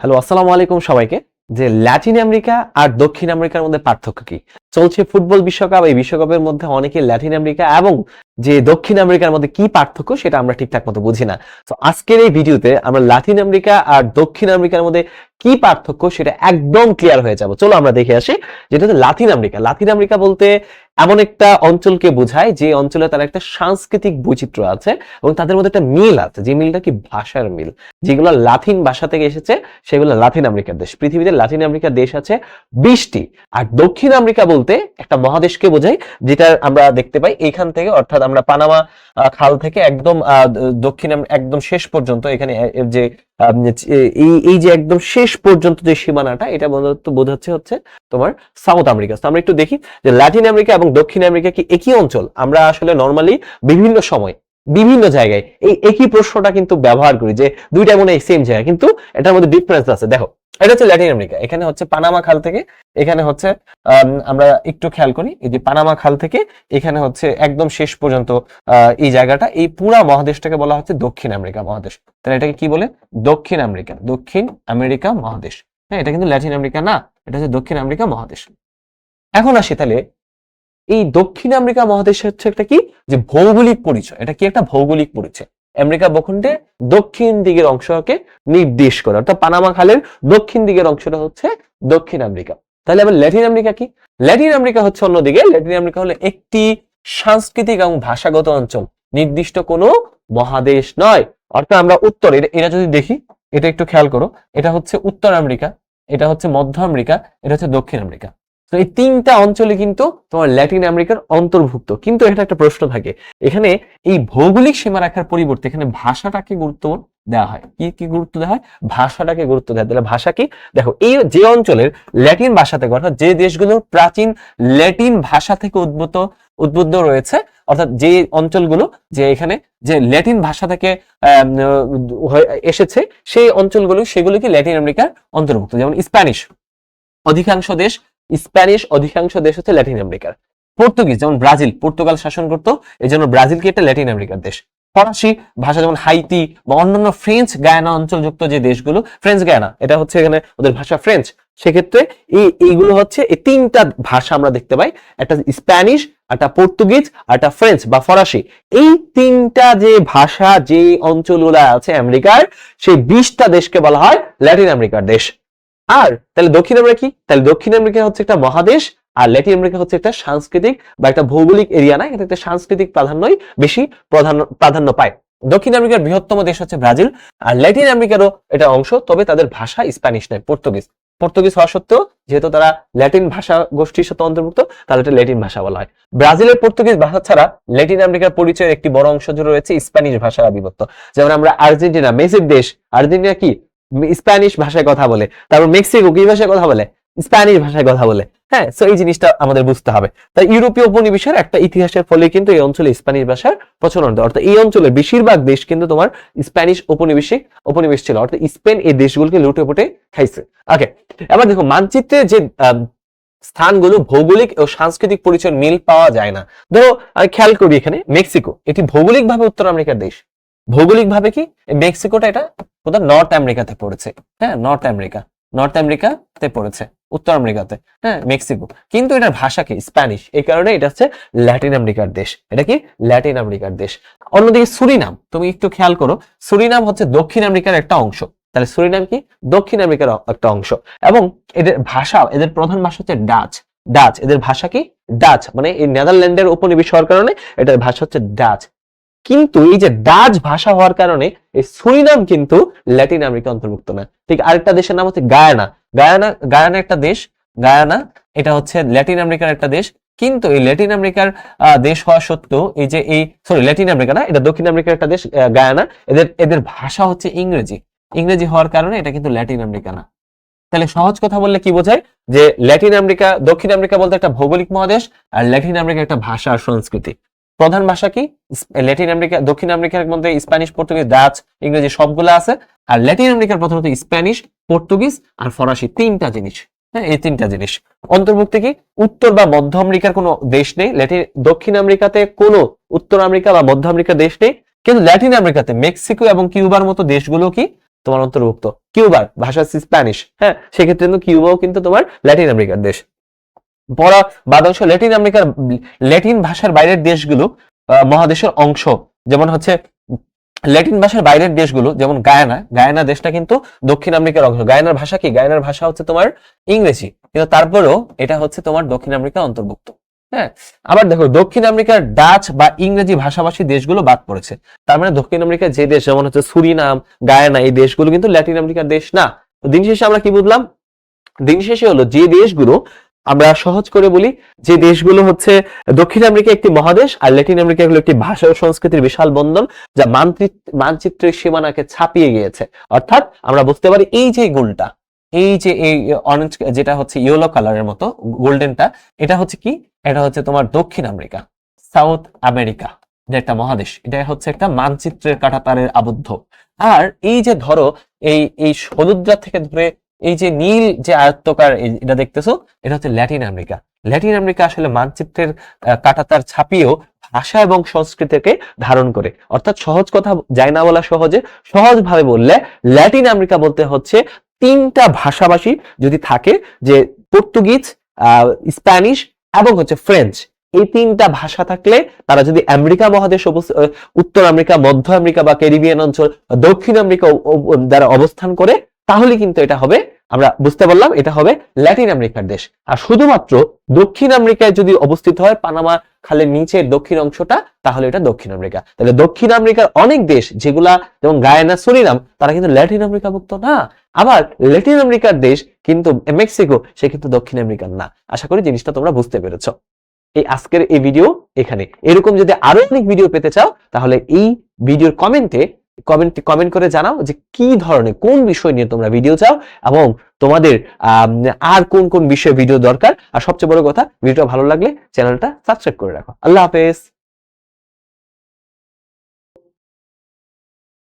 Hello, আসসালামু আলাইকুম সবাইকে। যে ল্যাটিন আমেরিকা আর দক্ষিণ আমেরিকার মধ্যে পার্থক্য কি? চলছে ফুটবল বিশ্বকাপ। এই বিশ্বকাপের মধ্যে অনেকে ল্যাটিন আমেরিকা এবং যে দক্ষিণ আমেরিকার মধ্যে কি পার্থক্য সেটা আমরা ঠিকঠাক মতো বুঝি না। তো আজকের এই ভিডিওতে আমরা ল্যাটিন আমেরিকা আর দক্ষিণ আমেরিকার মধ্যে কি পার্থক্য সেটা একদম ক্লিয়ার হয়ে যাব। চলো আমরা দেখে আসি। যেটা হচ্ছে লাতিন আমেরিকা। লাতিন আমেরিকা বলতে এমন একটা অঞ্চলকে বোঝায় যে অঞ্চলে তার একটা সাংস্কৃতিক বৈচিত্র্য আছে এবং তাদের মধ্যে একটা মিল আছে, যে মিলটা কি ভাষার মিল। যেগুলো লাতিন ভাষা থেকে এসেছে সেগুলো লাতিন আমেরিকার দেশ। পৃথিবীতে লাতিন আমেরিকার দেশ আছে 20টি। আর দক্ষিণ আমেরিকা বলতে একটা মহাদেশকে বোঝায়, যেটা আমরা দেখতে পাই এইখান থেকে, অর্থাৎ আমরা পানামা খাল থেকে একদম দক্ষিণ একদম শেষ পর্যন্ত এখানে যে এই যে একদম শেষ পর্যন্ত যে সীমানাটা, এটা বোঝাচ্ছে হচ্ছে তোমার সাউথ আমেরিকা। তো আমরা একটু দেখি যে লাতিন আমেরিকা এবং দক্ষিণ আমেরিকা কি একই অঞ্চল। আমরা আসলে নর্মালি বিভিন্ন সময় বিভিন্ন জায়গায় এই একই প্রশ্নটা কিন্তু ব্যবহার করি যে দুইটা মনে হয় সেম জায়গা, কিন্তু এটার মধ্যে ডিফারেন্স আছে। দেখো, এটা হচ্ছে ল্যাটিন আমেরিকা। এখানে হচ্ছে পানামা খাল থেকে এখানে হচ্ছে আমরা একটু খেয়াল করি, এই যে পানামা খাল থেকে এখানে হচ্ছে একদম শেষ পর্যন্ত এই জায়গাটা, এই পুরা মহাদেশটাকে বলা হচ্ছে দক্ষিণ আমেরিকা মহাদেশ। তাহলে এটাকে কি বলে? দক্ষিণ আমেরিকা, দক্ষিণ আমেরিকা মহাদেশ। হ্যাঁ, এটা কিন্তু ল্যাটিন আমেরিকা না, এটা হচ্ছে দক্ষিণ আমেরিকা মহাদেশ। এখন আসি তাহলে এই দক্ষিণ আমেরিকা মহাদেশে হচ্ছে একটা কি, যে ভৌগোলিক পরিচয়। এটা কি একটা ভৌগোলিক পরিচয়। আমেরিকা ভূখণ্ডের দক্ষিণ দিকের অংশকে নির্দেশ করে, অর্থাৎ পানামা খালের দক্ষিণ দিকের অংশটা হচ্ছে দক্ষিণ আমেরিকা। তাহলে আবার ল্যাটিন আমেরিকা কি? ল্যাটিন আমেরিকা হচ্ছে অন্যদিকে। ল্যাটিন আমেরিকা হলো একটি সাংস্কৃতিক এবং ভাষাগত অঞ্চল, নির্দিষ্ট কোনো মহাদেশ নয়। অর্থাৎ আমরা উত্তর, এটা যদি দেখি, এটা একটু খেয়াল করো, এটা হচ্ছে উত্তর আমেরিকা, এটা হচ্ছে মধ্য আমেরিকা, এটা হচ্ছে দক্ষিণ আমেরিকা। তো এই তিনটা অঞ্চলে কিন্তু তোমার ল্যাটিন আমেরিকার অন্তর্ভুক্ত। কিন্তু এটা একটা প্রশ্ন থাকে, এখানে এই ভৌগোলিক সীমারেখার পরিবর্তে এখানে ভাষাটাকে গুরুত্ব দেওয়া হয়। কি কি গুরুত্ব দেওয়া হয়? ভাষাটাকে গুরুত্ব দেওয়া হয়। তাহলে ভাষা কি? দেখো, এই যে অঞ্চলের ল্যাটিন ভাষা থেকে, অর্থাৎ যে দেশগুলোর প্রাচীন ল্যাটিন ভাষা থেকে উদ্বুদ্ধ রয়েছে, অর্থাৎ যে অঞ্চলগুলো যে এখানে যে ল্যাটিন ভাষা থেকে এসেছে, সেই অঞ্চলগুলো সেগুলো কি ল্যাটিন আমেরিকার অন্তর্ভুক্ত। যেমন স্প্যানিশ অধিকাংশ দেশ হচ্ছে ল্যাটিন আমেরিকার। পর্তুগিজ, যেমন ব্রাজিল, পর্তুগাল শাসন করতো, এই জন্য ব্রাজিল কি একটা ল্যাটিন আমেরিকার দেশ। ফরাসি ভাষা যেমন হাইতি বা অন্যান্য ফ্রেঞ্চ গায়ানা অঞ্চলযুক্ত যে দেশগুলো, ফ্রেঞ্চ গায়ানা, এটা হচ্ছে এখানে ওদের ভাষা ফ্রেঞ্চ। সেক্ষেত্রে এইগুলো হচ্ছে এই তিনটা ভাষা আমরা দেখতে পাই, একটা স্প্যানিশ, একটা পর্তুগিজ, আর একটা ফ্রেঞ্চ বা ফরাসি। এই তিনটা যে ভাষা যে অঞ্চলগুলো আছে আমেরিকার, সেই 20টা দেশকে বলা হয় ল্যাটিন আমেরিকার দেশ। আর তাহলে দক্ষিণ আমেরিকা কি? তাহলে দক্ষিণ আমেরিকা হচ্ছে একটা মহাদেশ, আর ল্যাটিন আমেরিকা হচ্ছে একটা সাংস্কৃতিক বা একটা ভৌগোলিক এরিয়া না, এটা একটা সাংস্কৃতিক প্রাধান্যই বেশি প্রাধান্য পায়। দক্ষিণ আমেরিকার বৃহত্তম দেশ হচ্ছে ব্রাজিল, আর ল্যাটিন আমেরিকারও এটা অংশ, তবে তাদের ভাষা স্প্যানিশ নয়, পর্তুগিজ হওয়া সত্ত্বেও যেহেতু তারা ল্যাটিন ভাষা গোষ্ঠীর সাথে অন্তর্ভুক্ত, তাহলে এটা ল্যাটিন ভাষা বলা হয়। ব্রাজিলের পর্তুগিজ ভাষা ছাড়া ল্যাটিন আমেরিকার পরিচয়ের একটি বড় অংশ জুড়ে রয়েছে স্প্যানিশ ভাষা আধিপত্য। যেমন আমরা আর্জেন্টিনা, মেসির দেশ, আর্জেন্টিনা কি স্প্যানিশ ভাষায় কথা বলে। তারপর মেক্সিকো কি ভাষায় কথা বলে? স্প্যানিশ ভাষায় কথা বলে। হ্যাঁ, সো এই জিনিসটা আমাদের বুঝতে হবে। তাই ইউরোপীয় উপনিবেশের একটা ইতিহাসের ফলে কিন্তু এই অঞ্চলে স্প্যানিশ ভাষার প্রচলন, অর্থাৎ এই অঞ্চলের বেশিরভাগ দেশ কিন্তু তোমার স্প্যানিশ উপনিবেশ ছিল, অর্থাৎ স্পেন এই দেশগুলোকে লুটে পুটে খাইছে। ওকে, এবার দেখো মানচিত্রে যে স্থানগুলো ভৌগোলিক ও সাংস্কৃতিক পরিচয় মিল পাওয়া যায় না। ধরো আমি খেয়াল করি, এখানে মেক্সিকো, এটি ভৌগোলিক ভাবে উত্তর আমেরিকার দেশ। ভৌগোলিক ভাবে কি মেক্সিকোটা এটা কোথায়? নর্থ আমেরিকাতে পড়েছে। হ্যাঁ, নর্থ আমেরিকাতে পড়েছে, উত্তর আমেরিকাতে। হ্যাঁ, মেক্সিকো। কিন্তু এটার ভাষা কি? স্প্যানিশ। এই কারণে এটা হচ্ছে ল্যাটিন আমেরিকার দেশ। এটা কি? ল্যাটিন আমেরিকার দেশ। অন্যদিকে সুরিনাম, তুমি একটু খেয়াল করো, সুরিনাম হচ্ছে দক্ষিণ আমেরিকার একটা অংশ। তাহলে সুরিনাম কি? দক্ষিণ আমেরিকার একটা অংশ। এবং এদের প্রধান ভাষা হচ্ছে ডাচ। এদের ভাষা কি? ডাচ, মানে এই নেদারল্যান্ডের উপনিবেশ হওয়ার কারণে এটার ভাষা হচ্ছে ডাচ। কিন্তু এই যে ডাচ ভাষা হওয়ার কারণে এই সুরিনাম কিন্তু ল্যাটিন আমেরিকা অন্তর্ভুক্ত না। ঠিক আরেকটা দেশের নাম হচ্ছে গায়ানা একটা দেশ। গায়ানা এটা হচ্ছে ল্যাটিন আমেরিকার একটা দেশ। কিন্তু এই ল্যাটিন আমেরিকার দেশ হওয়া সত্ত্বেও ল্যাটিন আমেরিকা না, এটা দক্ষিণ আমেরিকার একটা দেশ, গায়ানা। এদের ভাষা হচ্ছে ইংরেজি হওয়ার কারণে এটা কিন্তু ল্যাটিন আমেরিকা না। তাহলে সহজ কথা বললে কি বোঝায়? যে ল্যাটিন আমেরিকা, দক্ষিণ আমেরিকা বলতে একটা ভৌগোলিক মহাদেশ, আর ল্যাটিন আমেরিকা একটা ভাষা আর সংস্কৃতি। প্রধান ভাষা কি? দক্ষিণ আমেরিকার মধ্যে স্প্যানিশ, পর্তুগিজ, ডাচ, ইংরেজি সবগুলো আছে। আর ল্যাটিন আমেরিকার প্রধানত স্প্যানিশ, পর্তুগিজ আর ফরাসি, তিনটা জিনিস। হ্যাঁ, এই তিনটা জিনিস অন্তর্ভুক্ত। কি উত্তর বা মধ্য আমেরিকার কোনো দেশ নেই। দক্ষিণ আমেরিকাতে কোনো উত্তর আমেরিকা বা মধ্য আমেরিকার দেশ নেই, কিন্তু ল্যাটিন আমেরিকাতে মেক্সিকো এবং কিউবার মতো দেশগুলো কি তোমার অন্তর্ভুক্ত। কিউবার ভাষা হচ্ছে স্প্যানিশ, হ্যাঁ, সেক্ষেত্রে কিন্তু কিউবাও কিন্তু তোমার ল্যাটিন আমেরিকার দেশ। বড় বাদাংশ ল্যাটিন ভাষার বাইরের দেশগুলো মহাদেশের অংশ, যেমন হচ্ছে ল্যাটিন ভাষার বাইরের দেশগুলো, যেমন গায়ানা দেশটা কিন্তু দক্ষিণ আমেরিকার অংশ। গায়ানার ভাষা কি? গায়ানার ভাষা হচ্ছে তোমার ইংরেজি, কিন্তু তারপরেও এটা হচ্ছে তোমার দক্ষিণ আমেরিকার অন্তর্ভুক্ত। হ্যাঁ, আবার দেখো দক্ষিণ আমেরিকার ডাচ বা ইংরেজি ভাষাভাষী দেশগুলো বাদ পড়েছে। তার মানে দক্ষিণ আমেরিকার যে দেশ, যেমন হচ্ছে সুরিনাম, গায়ানা, এই দেশগুলো কিন্তু ল্যাটিন আমেরিকার দেশ না। তো দিন শেষে আমরা কি বুঝলাম? দিন শেষে হলো যে দেশগুলো, আমরা সহজ করে বলি, যে দেশগুলো হচ্ছে দক্ষিণ আমেরিকা একটি মহাদেশ আর ল্যাটিন আমেরিকা হলো একটি ভাষা ও সংস্কৃতির বিশাল বন্ধন, যা মানচিত্রের সীমানাকে ছাপিয়ে গিয়েছে। অর্থাৎ আমরা বুঝতে পারি এই যে গোলটা, এই যে এই অরেঞ্জ, যেটা হচ্ছে ইয়েলো কালারের মতো গোল্ডেনটা, এটা হচ্ছে কি? এটা হচ্ছে তোমার দক্ষিণ আমেরিকা। সাউথ আমেরিকা যে একটা মহাদেশ, এটা হচ্ছে একটা মানচিত্রের কাঁটাতারের আবদ্ধ। আর এই যে ধরো এই এই সমুদ্র থেকে ধরে এই যে নীল যে আয়ত্তকার এটা দেখতেছো, এটা হচ্ছে ল্যাটিন আমেরিকা। ল্যাটিন আমেরিকা আসলে মানচিত্রের কাঁটাতার ছাপিয়েও ভাষা এবং সংস্কৃতিকে ধারণ করে। অর্থাৎ সহজ কথা যায় না বলা সহজে, সহজভাবে বললে ল্যাটিন আমেরিকা বলতে হচ্ছে তিনটা ভাষাভাষী যদি থাকে, যে পর্তুগিজ, স্প্যানিশ এবং হচ্ছে ফ্রেঞ্চ, এই তিনটা ভাষা থাকলে তারা যদি আমেরিকা মহাদেশ, উত্তর আমেরিকা, মধ্য আমেরিকা বা ক্যারিবিয়ান অঞ্চল, দক্ষিণ আমেরিকা দ্বারা অবস্থান করে, তাহলে কিন্তু এটা হবে, আমরা বুঝতে পারলাম এটা হবে ল্যাটিন আমেরিকার দেশ। আর শুধুমাত্র দক্ষিণ আমেরিকায় যদি অবস্থিত হয় পানামা খালের নিচের দক্ষিণ অংশটা, তাহলে এটা দক্ষিণ আমেরিকা। তাহলে দক্ষিণ আমেরিকার অনেক দেশ যেগুলা, যেমন গায়ানা, সুরিনাম, তারা কিন্তু ল্যাটিন আমেরিকাভুক্ত না। আবার ল্যাটিন আমেরিকার দেশ কিন্তু মেক্সিকো, সে কিন্তু দক্ষিণ আমেরিকার না। আশা করি জিনিসটা তোমরা বুঝতে পেরেছো। এই আজকের এই ভিডিও এখানে। এরকম যদি আরো অনেক ভিডিও পেতে চাও, তাহলে এই ভিডিওর কমেন্ট করে জানাও যে কি ধরনের, কোন বিষয় নিয়ে তোমরা ভিডিও চাও এবং তোমাদের আর কোন কোন বিষয়ে ভিডিও দরকার। আর সবচেয়ে বড় কথা, ভিডিওটা ভালো লাগলে চ্যানেলটা সাবস্ক্রাইব করে রাখো। আল্লাহ হাফেজ।